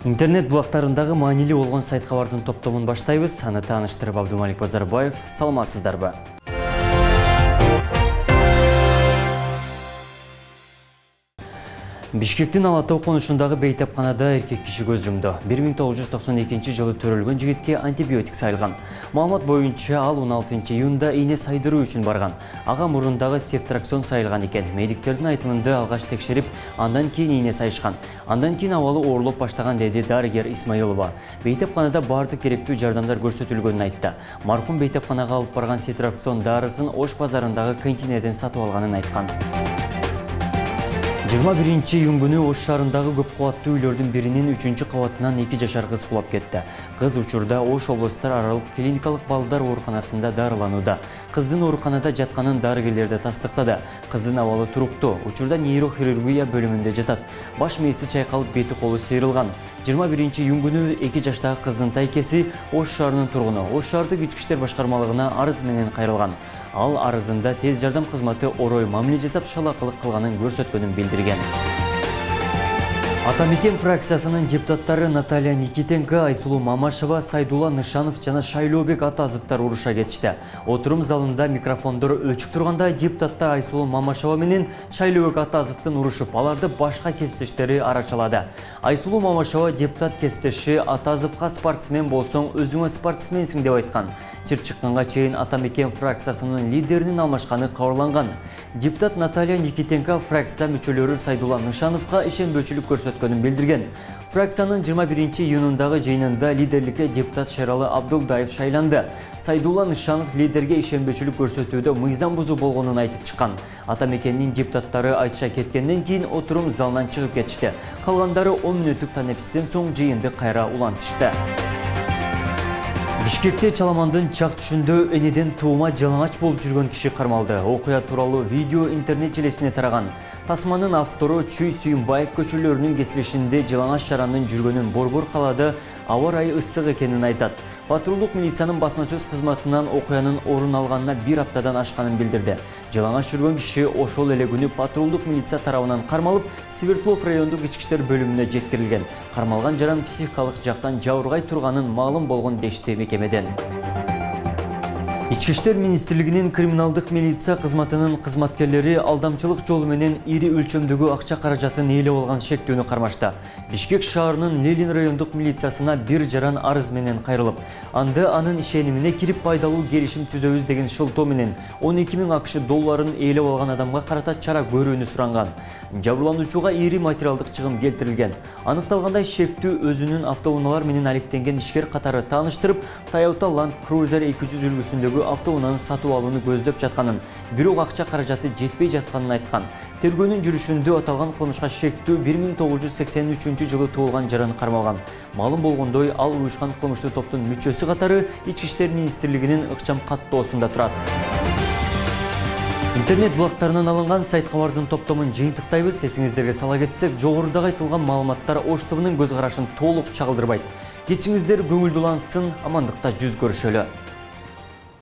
Интернет блоктарындагы маанилүү болгон сайт кабардын топтомун баштайбыз. Аны тааныштырып Абдумалик Базарбаев. Саламатсыздарбы? Бишкектин Ала-Тоо конушундагы бейтапканада эркек киши көз жумду. 1992 жылы төрөлгөн жигитке антибиотик сайылган. Маалымат боюнча ал 16 июнда ийне сайдыруу үчүн барган. Ага мурундагы сефтраксон сайылган экен. Медиктердин айтымында алгаш текшерип, андан кийин ийне сайышкан. Андан кийин абалы оорлоп баштаган, деди дарыгер Исмаилова. Бейтапканада бардык керектүү жардамдар көрсөтүлгөнүн айтты. Маркум бейтапканага алып барган сефтраксон дарысын Ош базарындагы контейнерден сатып алганын айткан. 21 июнь күнү Ош шаарындагы көп кабаттуу үйлөрдүн биринин 3-чү кабатынан 2 жашар кыз кулап кетти. Кыз учурда Ош облустар аралык клиникалык балдар ооруканасында дарыланууда. Кыздын ооруканада жатканын дарыгерлер тастыктады. Кыздын абалы туруктуу. Учурда нейрохирургия бөлүмүндө жатат. Баш мээси чайкалып, бети колу сейрилган. 21 июнь күнү 2 жаштагы кыздын тайкеси Ош шаарынын тургуну Ош шаардык ички иштер башкармалыгына арыз менен кайрылган. Ал арызында тез жардам кызматы орой мамиле жасап шалакылык кылганын көрсөткөнүн билдирген. Атамекен фракциясынын депутаттары Наталья Никитенко, Айсулуу Мамашева, Сайдулла Нышанов жана Шайлообек Атазовдор уруша кетишти. Отурум залында микрофондор өчүк турганда депутаттар Айсулуу Мамашева менен Шайлообек Атазовдун урушуп, аларды башка кесиптештери арачалады. Айсулуу Мамашева депутат кесиптеши Атазовго спортсмен болсоң, өзүңө спортсменсиң деп айткан. Чыр чыкканга чейин Атамекен фракциясынын лидеринин алмашканы кабарланган. Депутат Наталья Никитенко фракция мүчөлөрү Сайдулла Нышановго ишенбөөчүлүк көрсөткөнүн билдирген. Фракциянын 21 июнундагы жыйынында лидерликке депутат Шералы Абдулдаев шайланды. Сайдулла Нышанов лидерге ишенбөөчүлүк көрсөтүүдө мыйзам бузуу болгонун айтып чыккан. Атамекенин депутаттары айтыша кеткенден кийин отурум залынан чыгып кетишти. Калгандары 10 мүнөттүк танепсизден соң жыйынды кайра улантышты. Бишкекте Чаламандын чак түшүндө энеден туума жалаңач болуп жүргөн киши кармалды. Окуя тууралуу видео интернет желесине тараган. Тасманын автору Чүй Сүйүнбаев көчөлөрүнүн кесилишинде жалаңач чаранын жүргөнүн борбор калады, аба ырайы ысык экенин айтат. Патрулдук милициянын басма сөз кызматынан окуянын орун алганына 1 аптадан ашканын билдирди. Жалаңач жүргөн киши ошол эле күнү патрулдук милиция тарабынан кармалып, Свердлов райондук ички иштер бөлүмүнө жеткирилген. Кармалган жаран психикалык жактан жабыргай турганын маалым болгон дешти мекемеден. Ички иштер министрлигинин криминалдык милиция кызматынын кызматкерлери алдамчылык жолу менен ири өлчөмдөгү акча каражатын ээлеп алган шектүүнү кармашты. Бишкек шаарынын Лелин райондук милициясына бир жаран арыз менен кайрылып, анда анын ишенимине кирип пайдалуу келишим түзөбүз деген шылтоо менен 12 000 акш долларын ээлеп алган адамга карата чара көрүүнү суранган. Жабырлануучуга ири материалдык чыгым келтирилген. Аныкталгандай, шектүү өзүнүн автоунаалар менен алектенген ишкер катары тааныштырып, Toyota Land Cruiser 200 үлгүсүндөгү автоунааны сатып алууну көздөп жатканын, бирок акча каражаты жетпей жатканын айткан. Тергөөнүн жүрүшүндө аталган кылмышка шектүү 1983 жылы туулган жаран кармалган. Маалым болгондой, ал уюшкан кылмыштуу топтун мүчөсү катары Ички иштер министрлигинин ыкчам каттоосунда турат. Интернет блоктарынан алынган сайт кабардын топтомун жыйынтыктайбыз. Эсиңиздерге сала кетсек, жогоруда айтылган маалыматтар Ош ТВнын көз карашын толук чагылдырбайт. Кечиңиздер көңүлдүү улансын, амандыкта жүз көрүшөлү.